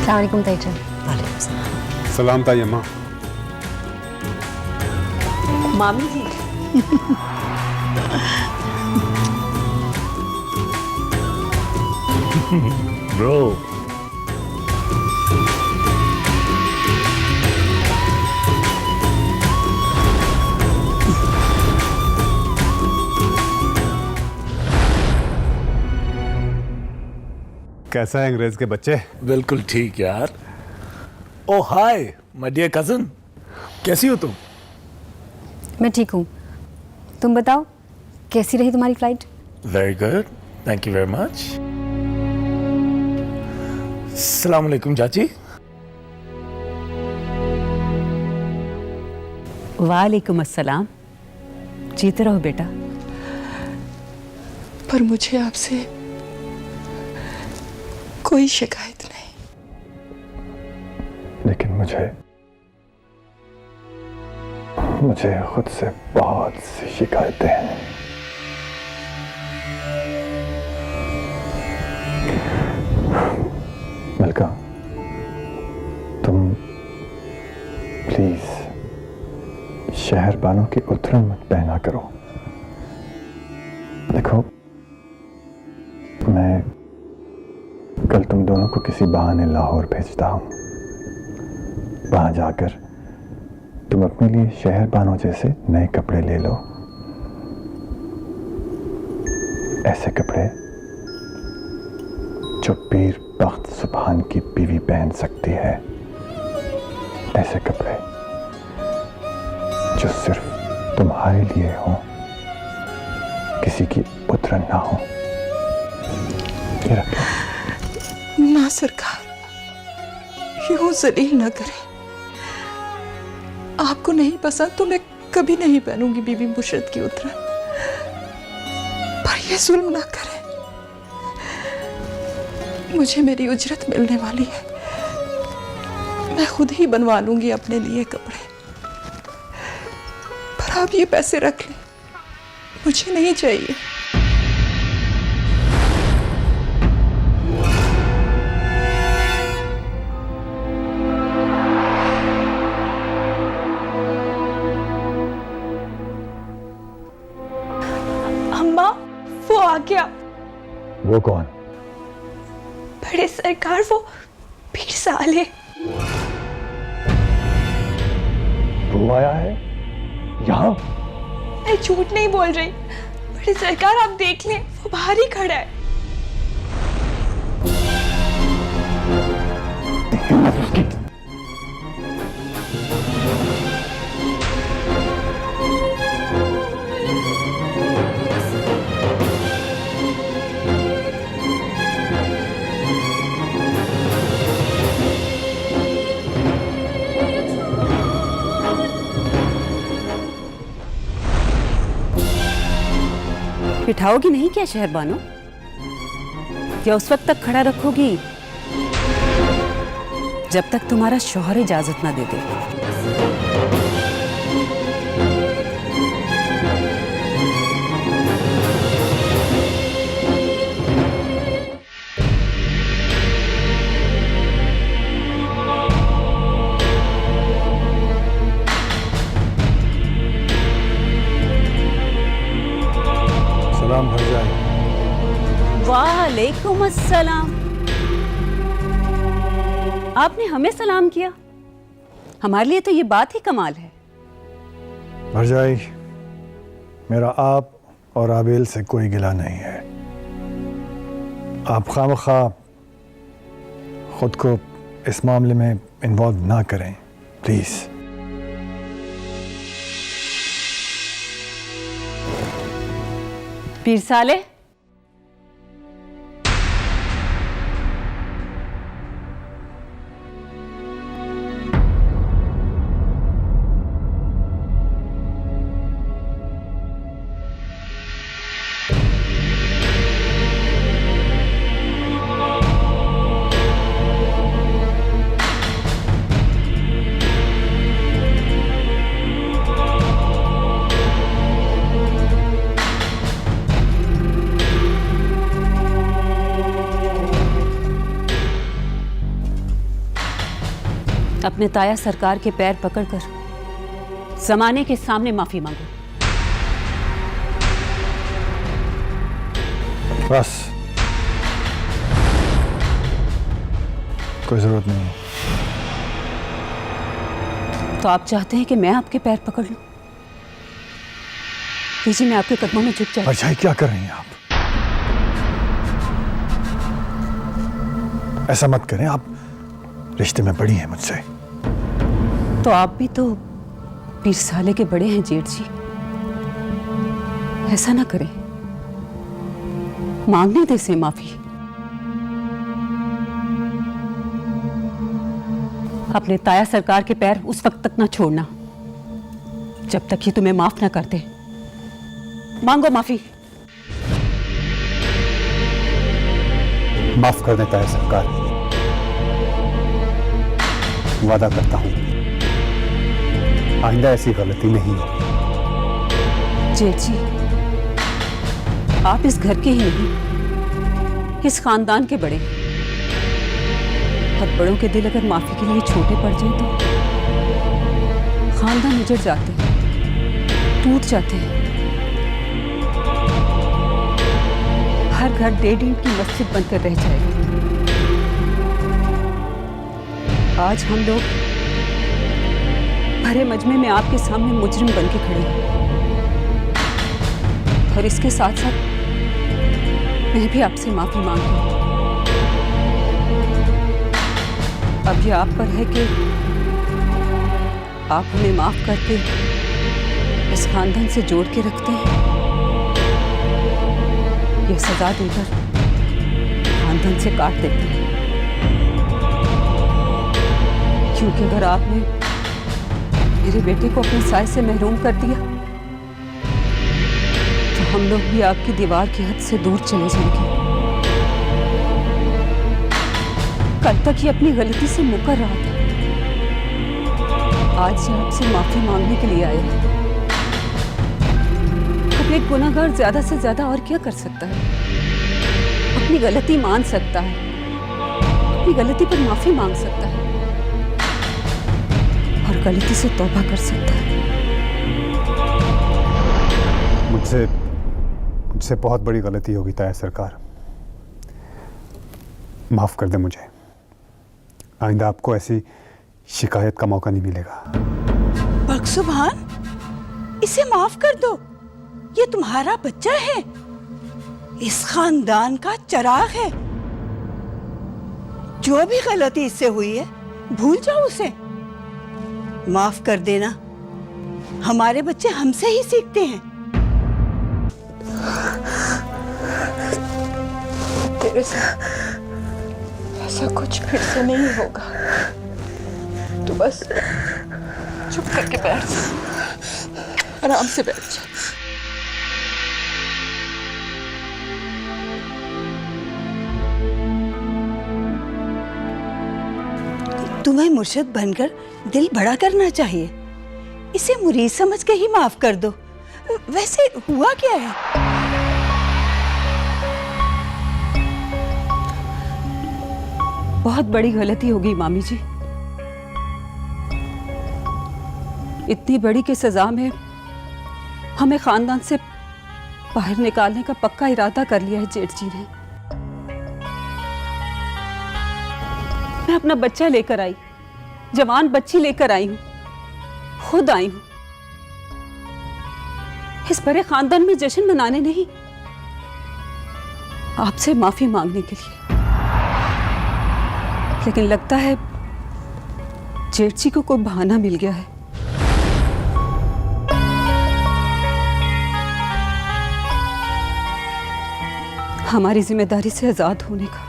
Speaker 7: अस्सलाम वालेकुम ताईजान।
Speaker 5: वालेकुम सलाम।
Speaker 8: सलाम ताई अम्मा।
Speaker 2: मामी जी
Speaker 1: ब्रो
Speaker 8: कैसा है अंग्रेज के बच्चे?
Speaker 1: बिल्कुल ठीक यार। ओ हाय माय डियर कजन, कैसी हो तुम?
Speaker 7: मैं ठीक हूँ, तुम बताओ कैसी रही तुम्हारी flight?
Speaker 1: Very good, thank you very much. अस्सलाम वालेकुम चाची।
Speaker 2: वालेकुम अस्सलाम। जीते रहो बेटा।
Speaker 15: पर मुझे आपसे कोई शिकायत नहीं।
Speaker 6: लेकिन मुझे खुद से बहुत सी शिकायतें हैं। मलका, तुम प्लीज शहरबानों की उतरन मत पहना करो। देखो, मैं कल तुम दोनों को किसी बहाने लाहौर भेजता हूं। वहां जाकर तुम अपने लिए शहरबानों जैसे नए कपड़े ले लो। ऐसे कपड़े जो पीर बख्त सुभान की बीवी पहन सकती है। ऐसे कपड़े जो सिर्फ तुम्हारे लिए हो, किसी की उतरन ना हो। ये रखो।
Speaker 15: ना सरकार, यूं जलील ना करें। आपको नहीं पसंद तो मैं कभी नहीं पहनूंगी बीबी मुशर्रत की उतरन, पर ये जुल्म ना करें। मुझे मेरी उजरत मिलने वाली है, मैं खुद ही बनवा लूंगी अपने लिए कपड़े। पर आप ये पैसे रख लें, मुझे नहीं चाहिए। अम्मा, वो आ गया।
Speaker 6: वो कौन?
Speaker 15: बड़े सरकार, वो पीर साले।
Speaker 6: वो आया है यहाँ?
Speaker 15: मैं झूठ नहीं बोल रही बड़े सरकार, आप देख लें, वो बाहर ही खड़ा है।
Speaker 2: बिठाओगी नहीं क्या शहरबानो? या उस वक्त तक खड़ा रखोगी जब तक तुम्हारा शौहर इजाजत ना दे दे?
Speaker 6: सलाम भरजाई।
Speaker 2: वालेकुम अस्सलाम। आपने हमें सलाम किया? हमारे लिए तो ये बात ही कमाल है।
Speaker 6: भरजाई, मेरा आप और आबेल से कोई गिला नहीं है। आप खामखा खुद को इस मामले में इन्वॉल्व ना करें, प्लीज।
Speaker 2: पीर साले, अपने ताया सरकार के पैर पकड़कर जमाने के सामने माफी मांगो।
Speaker 6: बस, कोई जरूरत नहीं है।
Speaker 2: तो आप चाहते हैं कि मैं आपके पैर पकड़ लूं? लीजिए, मैं आपके कदमों में झुक जाऊं।
Speaker 6: परछाई, क्या कर रही हैं आप? ऐसा मत करें, आप रिश्ते में बड़ी हैं मुझसे।
Speaker 2: तो आप भी तो पीर साले के बड़े हैं जेठ जी, ऐसा ना करें, मांगने दे से माफी। अपने ताया सरकार के पैर उस वक्त तक ना छोड़ना जब तक ये तुम्हें माफ ना कर दे। मांगो माफी।
Speaker 8: माफ कर देता है सरकार, वादा करता हूं आइंदा ऐसी गलती नहीं होगी।
Speaker 2: जेठ जी, आप इस घर के ही नहीं, इस खानदान के बड़े हैं। और बड़ों के दिल अगर माफी के लिए छोटे पड़ जाए तो खानदान उजड़ जाते हैं, टूट जाते हैं। हर घर 1.5 ईंट की मस्जिद बनकर रह जाएगा। आज हम लोग भरे मजमे में आपके सामने मुजरिम बन के खड़े हैं, और इसके साथ साथ मैं भी आपसे माफी मांगती हूँ। अब ये आप पर है कि आप हमें माफ करके इस खानदान से जोड़ के रखते हैं, ये सजा देकर खानदान से काट देते हैं। क्योंकि अगर आपने मेरे बेटे को अपने साए से महरूम कर दिया तो हम लोग भी आपकी दीवार की हद से दूर चले जाएंगे। कल तक ये अपनी गलती से मुकर रहा था, आज ये आपसे माफी मांगने के लिए आया है। अब एक गुनाहगार ज्यादा से ज्यादा और क्या कर सकता है? अपनी गलती मान सकता है, अपनी गलती पर माफी मांग सकता है और गलती से तौबा कर सकता है।
Speaker 8: मुझसे बहुत बड़ी गलती होगी ताया सरकार, माफ कर दे मुझे। आइंदा आपको ऐसी शिकायत का मौका नहीं मिलेगा।
Speaker 4: बख्शुभान, इसे माफ कर दो, ये तुम्हारा बच्चा है, इस खानदान का चिराग है। जो भी गलती इससे हुई है भूल जाओ उसे, माफ कर देना। हमारे बच्चे हमसे ही सीखते हैं।
Speaker 15: तेरे से ऐसा कुछ फिर से नहीं होगा, तू बस चुप करके बैठ जा, आराम से बैठ जा।
Speaker 4: तुम्हें मुर्शिद बनकर दिल बड़ा करना चाहिए, इसे मुरीद समझ के ही माफ कर दो। वैसे हुआ क्या है?
Speaker 2: बहुत बड़ी गलती होगी मामी जी, इतनी बड़ी कि सजा में हमें खानदान से बाहर निकालने का पक्का इरादा कर लिया है जेठ जी ने। मैं अपना बच्चा लेकर आई, जवान बच्ची लेकर आई हूं, खुद आई हूं इस बड़े खानदान में जश्न मनाने नहीं, आपसे माफी मांगने के लिए। लेकिन लगता है जेठ जी को कोई बहाना मिल गया है। हमारी जिम्मेदारी से आजाद होने का।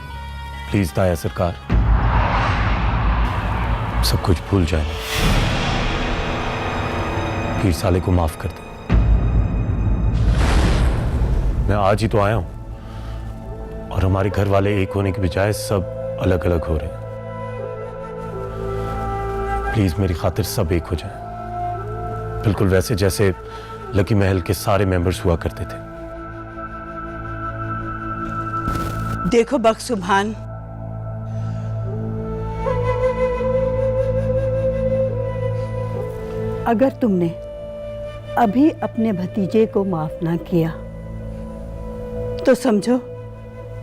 Speaker 1: प्लीज ताया सरकार, सब कुछ भूल जाए, पीर साले को माफ कर दो। मैं आज ही तो आया हूं और हमारे घर वाले एक होने के बजाय सब अलग अलग हो रहे हैं। प्लीज मेरी खातिर सब एक हो जाए, बिल्कुल वैसे जैसे लकी महल के सारे मेंबर्स हुआ करते थे।
Speaker 4: देखो बख्शुभान, अगर तुमने अभी अपने भतीजे को माफ ना किया तो समझो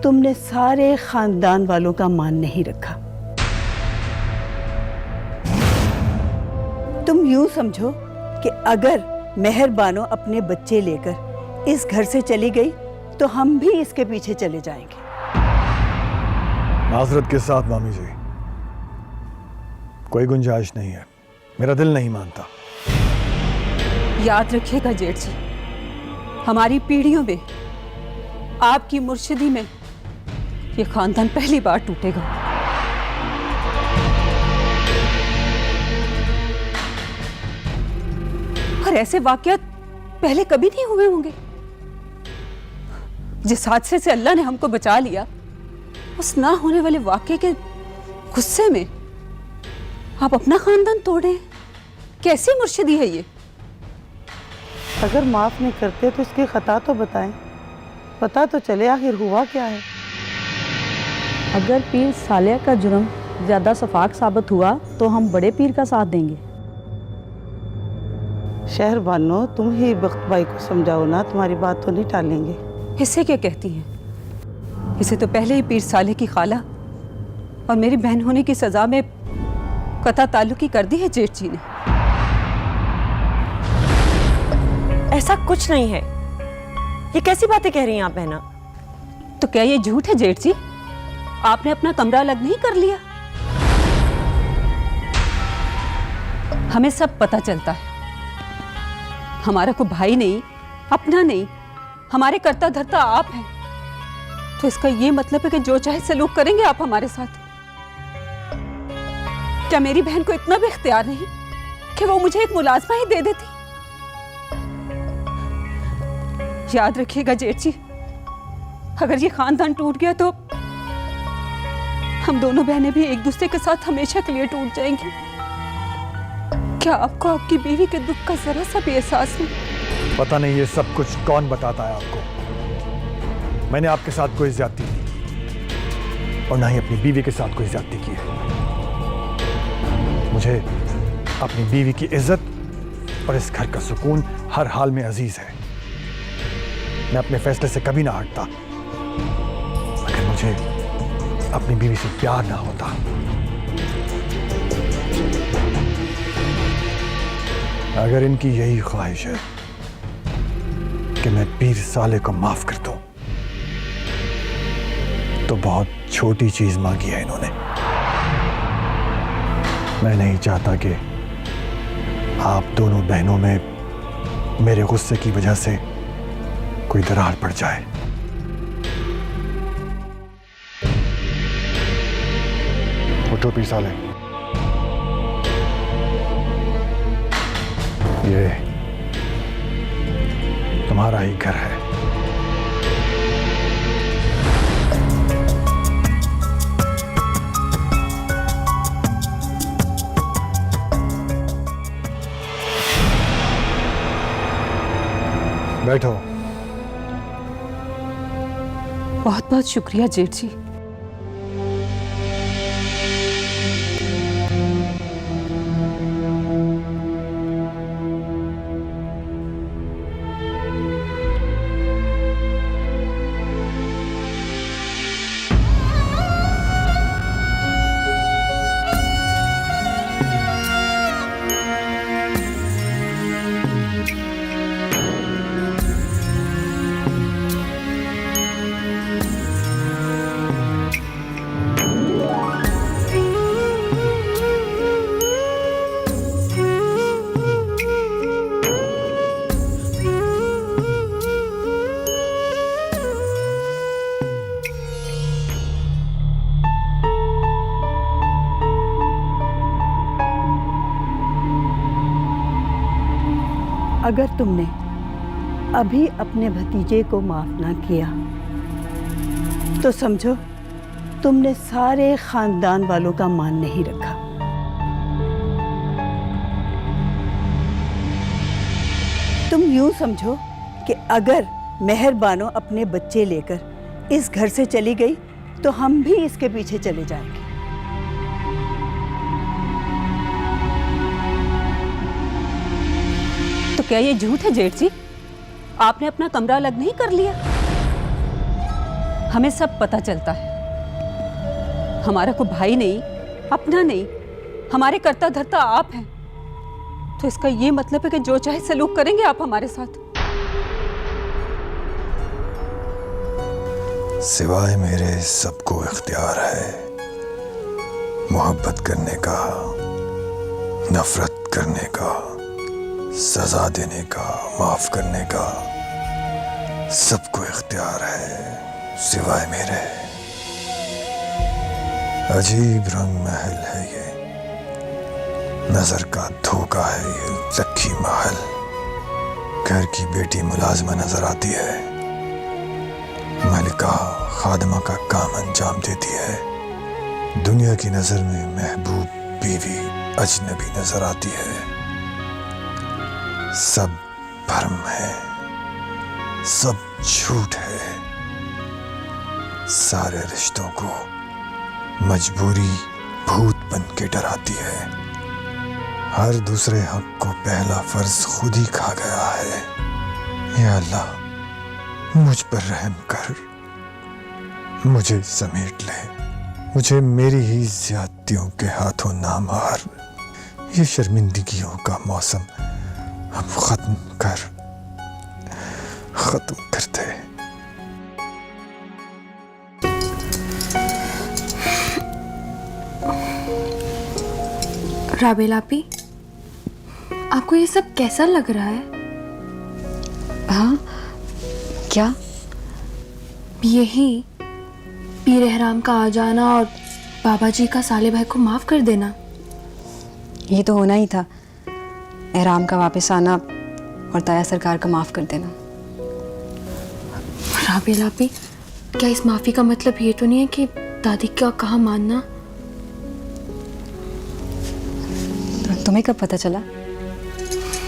Speaker 4: तुमने सारे खानदान वालों का मान नहीं रखा। तुम यूं समझो कि अगर मेहर बानो अपने बच्चे लेकर इस घर से चली गई तो हम भी इसके पीछे चले जाएंगे।
Speaker 6: माजरत के साथ मामी जी, कोई गुंजाइश नहीं है, मेरा दिल नहीं मानता।
Speaker 2: याद रखिएगा जेठ जी, हमारी पीढ़ियों में आपकी मुर्शिदी में ये खानदान पहली बार टूटेगा। और ऐसे वाकयात पहले कभी नहीं हुए होंगे। जिस हादसे से अल्लाह ने हमको बचा लिया, उस ना होने वाले वाकये के गुस्से में आप अपना खानदान तोड़े हैं। कैसी मुर्शिदी है ये?
Speaker 4: अगर माफ नहीं करते तो इसकी खता तो बताएं, पता तो चले आखिर हुआ क्या है।
Speaker 16: अगर पीर सालिया का जुर्म ज़्यादा सफाक साबित हुआ तो हम बड़े पीर का साथ देंगे।
Speaker 4: शहर बानो, तुम ही बख्त भाई को समझाओ ना, तुम्हारी बात तो नहीं टालेंगे।
Speaker 2: इससे क्या कहती हैं? इसे तो पहले ही पीर साले की खाला और मेरी बहन होने की सजा में कता ताल्लुकी कर दी है जेठ जी ने।
Speaker 5: ऐसा कुछ नहीं है। ये कैसी बातें कह रही हैं आप बहना?
Speaker 2: तो क्या ये झूठ है जेठ जी? आपने अपना कमरा अलग नहीं कर लिया? हमें सब पता चलता है। हमारा कोई भाई नहीं, अपना नहीं, हमारे करता धरता आप हैं। तो इसका ये मतलब है कि जो चाहे सलूक करेंगे आप हमारे साथ। क्या मेरी बहन को इतना भी इख्तियार नहीं कि वो मुझे एक मुलाजमा ही दे देती? याद रखिएगा जेठ जी, अगर ये खानदान टूट गया तो हम दोनों बहनें भी एक दूसरे के साथ हमेशा के लिए टूट जाएंगी। क्या आपको आपकी बीवी के दुख का जरा सा भी एहसास नहीं?
Speaker 6: पता नहीं ये सब कुछ कौन बताता है आपको। मैंने आपके साथ कोई ज्यादती नहीं की और ना ही अपनी बीवी के साथ कोई ज्यादती की है। मुझे अपनी बीवी की इज्जत और इस घर का सुकून हर हाल में अजीज है। मैं अपने फैसले से कभी ना हटता। अगर मुझे अपनी बीवी से प्यार ना होता, अगर इनकी यही ख्वाहिश है कि मैं पीर साले को माफ कर दूं, तो बहुत छोटी चीज मांगी है इन्होंने। मैं नहीं चाहता कि आप दोनों बहनों में मेरे गुस्से की वजह से कोई दरार पड़ जाए। उठो पीर साले, ये तुम्हारा ही घर है। बैठो।
Speaker 2: बहुत बहुत शुक्रिया जेठ जी।
Speaker 4: अगर तुमने अभी अपने भतीजे को माफ ना किया तो समझो तुमने सारे खानदान वालों का मान नहीं रखा। तुम यूं समझो कि अगर मेहर बानो अपने बच्चे लेकर इस घर से चली गई तो हम भी इसके पीछे चले जाएंगे।
Speaker 2: तो क्या ये झूठ है जेठ जी? आपने अपना कमरा अलग नहीं कर लिया? हमें सब पता चलता है। हमारा कोई भाई नहीं, अपना नहीं, हमारे कर्ता धर्ता आप हैं। तो इसका ये मतलब है कि जो चाहे सलूक करेंगे आप हमारे साथ?
Speaker 17: सिवाय मेरे सबको इख्तियार है मोहब्बत करने का, नफरत करने का, सजा देने का, माफ करने का। सबको इख्तियार है सिवाय मेरे। अजीब रंग महल है ये, नजर का धोखा है ये लक्की महल। घर की बेटी मुलाजमा नजर आती है, मलिका खादमा का काम अंजाम देती है। दुनिया की नजर में महबूब बीवी अजनबी नजर आती है। सब भ्रम है, सब झूठ है। सारे रिश्तों को मजबूरी भूत बन के डराती है। हर दूसरे हक को पहला फर्ज खुद ही खा गया है। या अल्लाह मुझ पर रहम कर, मुझे समेट ले, मुझे मेरी ही ज्यादतियों के हाथों ना मार। ये शर्मिंदगियों का मौसम अब खत्म कर दे।
Speaker 3: राबेल आपी, आपको ये सब कैसा लग रहा है?
Speaker 7: हाँ, क्या?
Speaker 3: यही पीर एहराम का आ जाना और बाबा जी का साले भाई को माफ कर देना।
Speaker 7: ये तो होना ही था, एहराम का वापस आना और ताया सरकार का माफ कर देना।
Speaker 3: राबेल आपी, क्या इस माफी का मतलब ये तो नहीं है कि दादी का कहा मानना?
Speaker 7: तुम्हें कब पता चला?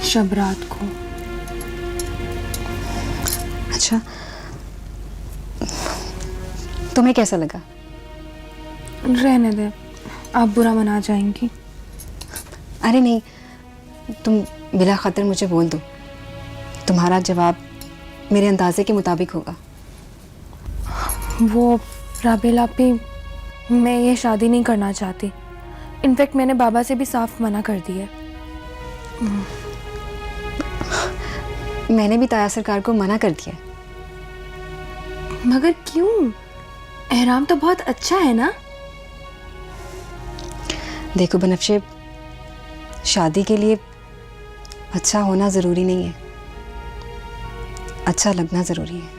Speaker 3: शब रात को।
Speaker 7: अच्छा, तुम्हें कैसा लगा?
Speaker 3: रहने दे, आप बुरा मना जाएंगी।
Speaker 7: अरे नहीं, तुम बिला खतर मुझे बोल दो, तुम्हारा जवाब मेरे अंदाजे के मुताबिक होगा।
Speaker 3: वो राबेल आपी, मैं ये शादी नहीं करना चाहती। इनफैक्ट मैंने बाबा से भी साफ मना कर दिया।
Speaker 7: मैंने भी ताया सरकार को मना कर दिया।
Speaker 3: मगर क्यों? एहराम तो बहुत अच्छा है ना?
Speaker 7: देखो बनफ्शे, शादी के लिए अच्छा होना ज़रूरी नहीं है, अच्छा लगना ज़रूरी है।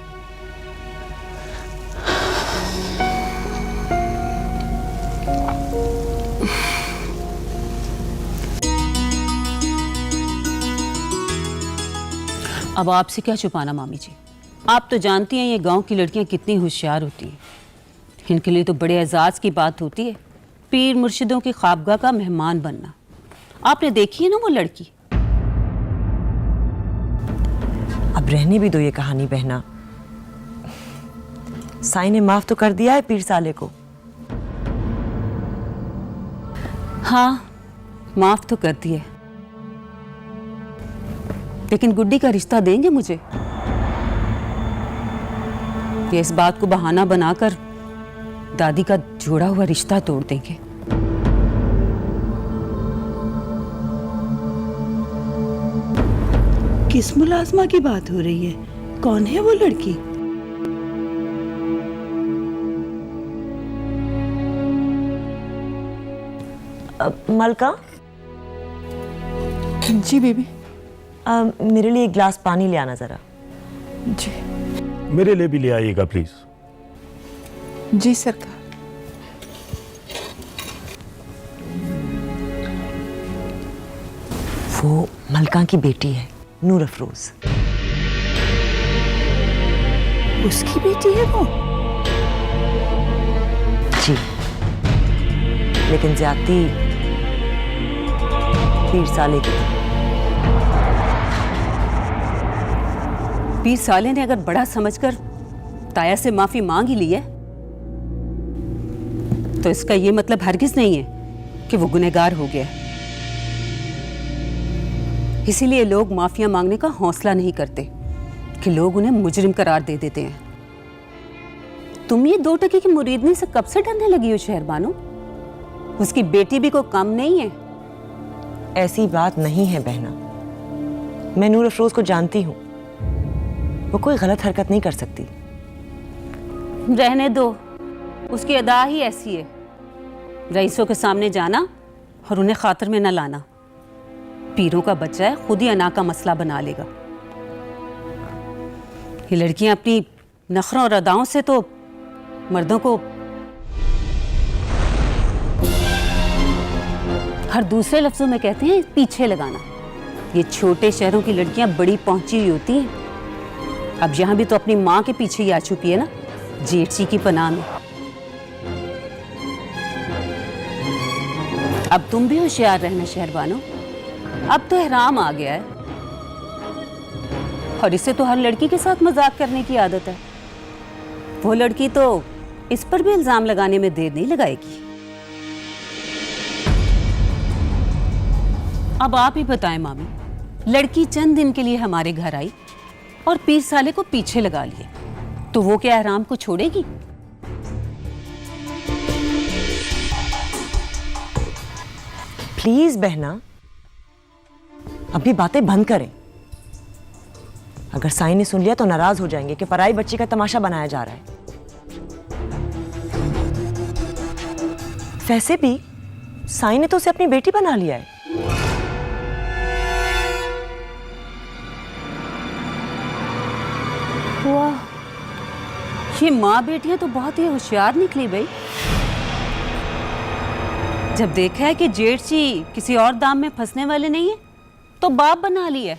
Speaker 2: अब आपसे क्या छुपाना मामी जी, आप तो जानती हैं ये गांव की लड़कियां कितनी होशियार होती हैं। इनके लिए तो बड़े एजाज़ की बात होती है पीर मुर्शिदों की ख्वाबगाह का मेहमान बनना। आपने देखी है ना वो लड़की।
Speaker 5: अब रहने भी दो ये कहानी बहना। साईं ने माफ तो कर दिया है पीर साले को।
Speaker 2: हाँ, माफ तो कर दिया, लेकिन गुड्डी का रिश्ता देंगे मुझे? ये इस बात को बहाना बनाकर दादी का जोड़ा हुआ रिश्ता तोड़ देंगे।
Speaker 4: किस मुलाजमा की बात हो रही है? कौन है वो लड़की?
Speaker 5: मलका।
Speaker 15: जी बेबी।
Speaker 5: मेरे लिए एक गिलास पानी ले आना जरा।
Speaker 15: जी।
Speaker 1: मेरे लिए भी ले आइएगा प्लीज।
Speaker 15: जी सरकार।
Speaker 5: वो मलका की बेटी है, नूर अफरोज।
Speaker 4: उसकी बेटी है वो?
Speaker 5: जी, लेकिन ज्यादती पीर साले की।
Speaker 2: पीर साले ने अगर बड़ा समझकर ताया से माफी मांग ही ली है, तो इसका यह मतलब हरगिज नहीं है कि वो गुनहगार हो गया। इसीलिए लोग माफिया मांगने का हौसला नहीं करते कि लोग उन्हें मुजरिम करार दे देते हैं। तुम ये 2 टके की मुरीदनी से कब से डरने लगी हो शहरबानो? उसकी बेटी भी कोई कम नहीं है।
Speaker 5: ऐसी बात नहीं है बहना, मैं नूर अफरोज को जानती हूँ, वो कोई गलत हरकत नहीं कर सकती।
Speaker 2: रहने दो, उसकी अदा ही ऐसी है। रईसों के सामने जाना और उन्हें खातर में न लाना। पीरों का बच्चा है, खुद ही अना का मसला बना लेगा। ये लड़कियां अपनी नखरों और अदाओं से तो मर्दों को हर दूसरे लफ्जों में कहते हैं पीछे लगाना। ये छोटे शहरों की लड़कियां बड़ी पहुंची हुई होती हैं। अब यहां भी तो अपनी मां के पीछे ही आ चुकी है ना, जेठ जी की पनाह में। अब तुम भी होशियार रहना शहरबानो, अब तो एहराम आ गया है और इसे तो हर लड़की के साथ मजाक करने की आदत है। वो लड़की तो इस पर भी इल्जाम लगाने में देर नहीं लगाएगी। अब आप ही बताएं मामी, लड़की चंद दिन के लिए हमारे घर आई और पीर साले को पीछे लगा लिए, तो वो क्या एहराम को छोड़ेगी?
Speaker 5: प्लीज बहना, अभी बातें बंद करें। अगर साई ने सुन लिया तो नाराज हो जाएंगे कि पराई बच्ची का तमाशा बनाया जा रहा है। वैसे भी साई ने तो उसे अपनी बेटी बना लिया है।
Speaker 2: वाह, ये माँ बेटियां तो बहुत ही होशियार निकली भाई। जब देखा है कि जेठ जी किसी और दाम में फंसने वाले नहीं है तो बाप बना लिया।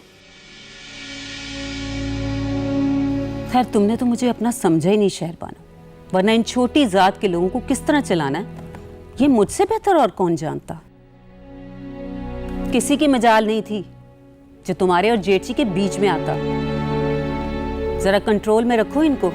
Speaker 2: खैर, तुमने तो मुझे अपना समझा ही नहीं शहरबानो, वरना इन छोटी जात के लोगों को किस तरह चलाना है ये मुझसे बेहतर और कौन जानता। किसी की मजाल नहीं थी जो तुम्हारे और जेठ जी के बीच में आता। जरा कंट्रोल में रखो इनको।